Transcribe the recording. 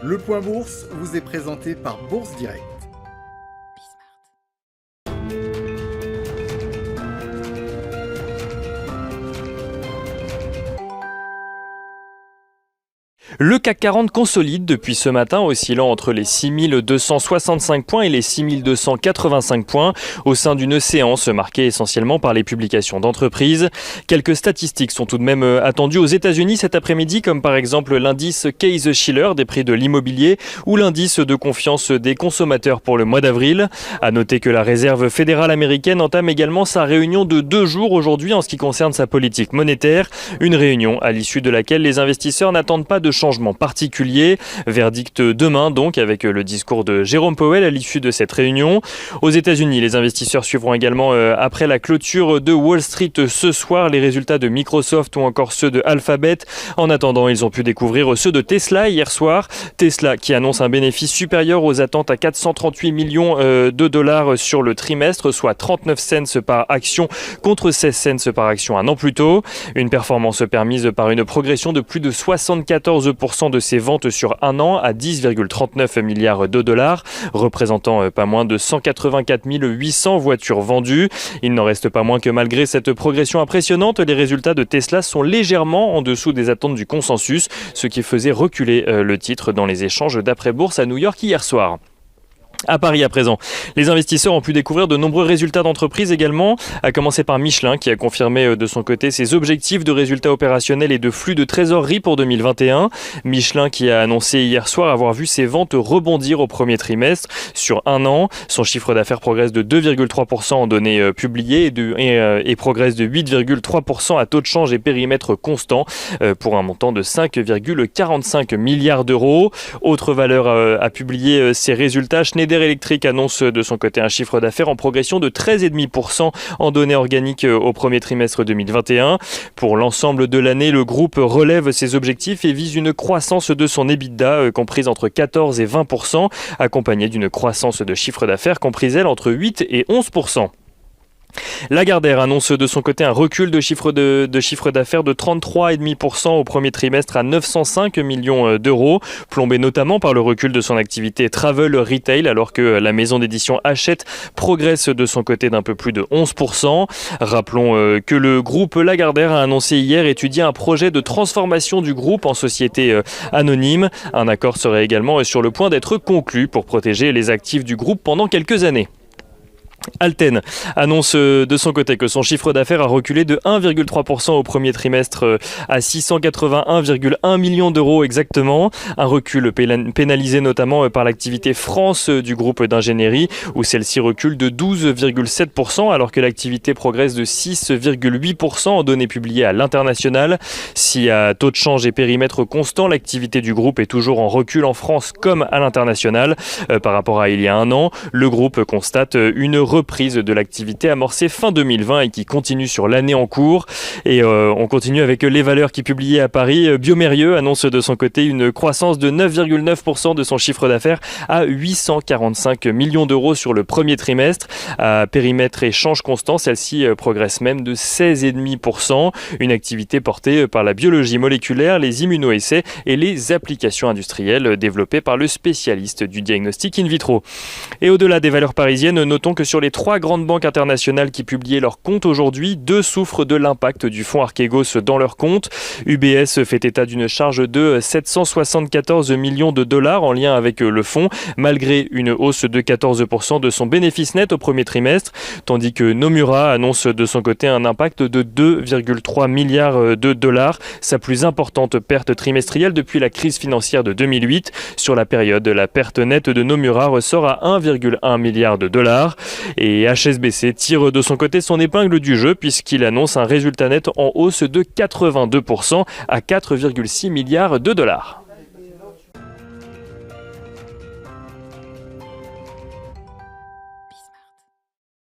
Le Point Bourse vous est présenté par Bourse Direct. Le CAC 40 consolide depuis ce matin, oscillant entre les 6265 points et les 6285 points, au sein d'une séance marquée essentiellement par les publications d'entreprises. Quelques statistiques sont tout de même attendues aux États-Unis cet après-midi, comme par exemple l'indice Case-Shiller des prix de l'immobilier ou l'indice de confiance des consommateurs pour le mois d'avril. À noter que la Réserve fédérale américaine entame également sa réunion de 2 jours aujourd'hui en ce qui concerne sa politique monétaire. Une réunion à l'issue de laquelle les investisseurs n'attendent pas de changement particulier. Verdict demain donc avec le discours de Jérôme Powell à l'issue de cette réunion. Aux États-Unis, les investisseurs suivront également après la clôture de Wall Street ce soir les résultats de Microsoft ou encore ceux de Alphabet. En attendant, ils ont pu découvrir ceux de Tesla hier soir. Tesla qui annonce un bénéfice supérieur aux attentes à 438 millions de dollars sur le trimestre, soit 39 cents par action contre 16 cents par action un an plus tôt. Une performance permise par une progression de plus de 74% de ses ventes sur un an à 10,39 milliards de dollars, représentant pas moins de 184 800 voitures vendues. Il n'en reste pas moins que malgré cette progression impressionnante, les résultats de Tesla sont légèrement en dessous des attentes du consensus, ce qui faisait reculer le titre dans les échanges d'après-bourse à New York hier soir. À Paris à présent, les investisseurs ont pu découvrir de nombreux résultats d'entreprises également, à commencer par Michelin qui a confirmé de son côté ses objectifs de résultats opérationnels et de flux de trésorerie pour 2021. Michelin qui a annoncé hier soir avoir vu ses ventes rebondir au premier trimestre sur un an. Son chiffre d'affaires progresse de 2,3% en données publiées et progresse de 8,3% à taux de change et périmètre constant pour un montant de 5,45 milliards d'euros. Autre valeur à publier ses résultats, Schneider Electric annonce de son côté un chiffre d'affaires en progression de 13,5% en données organiques au premier trimestre 2021. Pour l'ensemble de l'année, le groupe relève ses objectifs et vise une croissance de son EBITDA comprise entre 14 et 20%, accompagnée d'une croissance de chiffre d'affaires comprise elle entre 8 et 11%. Lagardère annonce de son côté un recul de chiffre d'affaires de 33,5% au premier trimestre à 905 millions d'euros, plombé notamment par le recul de son activité travel retail, alors que la maison d'édition Hachette progresse de son côté d'un peu plus de 11%. Rappelons que le groupe Lagardère a annoncé hier étudier un projet de transformation du groupe en société anonyme. Un accord serait également sur le point d'être conclu pour protéger les actifs du groupe pendant quelques années. Alten annonce de son côté que son chiffre d'affaires a reculé de 1,3% au premier trimestre à 681,1 millions d'euros exactement. Un recul pénalisé notamment par l'activité France du groupe d'ingénierie où celle-ci recule de 12,7% alors que l'activité progresse de 6,8% en données publiées à l'international. Si à taux de change et périmètre constant, l'activité du groupe est toujours en recul en France comme à l'international. Par rapport à il y a un an, le groupe constate une reprise de l'activité amorcée fin 2020 et qui continue sur l'année en cours. Et on continue avec les valeurs qui publiaient à Paris. Biomérieux annonce de son côté une croissance de 9,9% de son chiffre d'affaires à 845 millions d'euros sur le premier trimestre. À périmètre et change constant, celle-ci progresse même de 16,5%. Une activité portée par la biologie moléculaire, les immunoessais et les applications industrielles développées par le spécialiste du diagnostic in vitro. Et au-delà des valeurs parisiennes, notons que sur les 3 grandes banques internationales qui publiaient leurs comptes aujourd'hui, 2 souffrent de l'impact du fonds Archegos dans leurs comptes. UBS fait état d'une charge de 774 millions de dollars en lien avec le fonds, malgré une hausse de 14% de son bénéfice net au premier trimestre, tandis que Nomura annonce de son côté un impact de 2,3 milliards de dollars, sa plus importante perte trimestrielle depuis la crise financière de 2008. Sur la période, la perte nette de Nomura ressort à 1,1 milliard de dollars. Et HSBC tire de son côté son épingle du jeu puisqu'il annonce un résultat net en hausse de 82% à 4,6 milliards de dollars.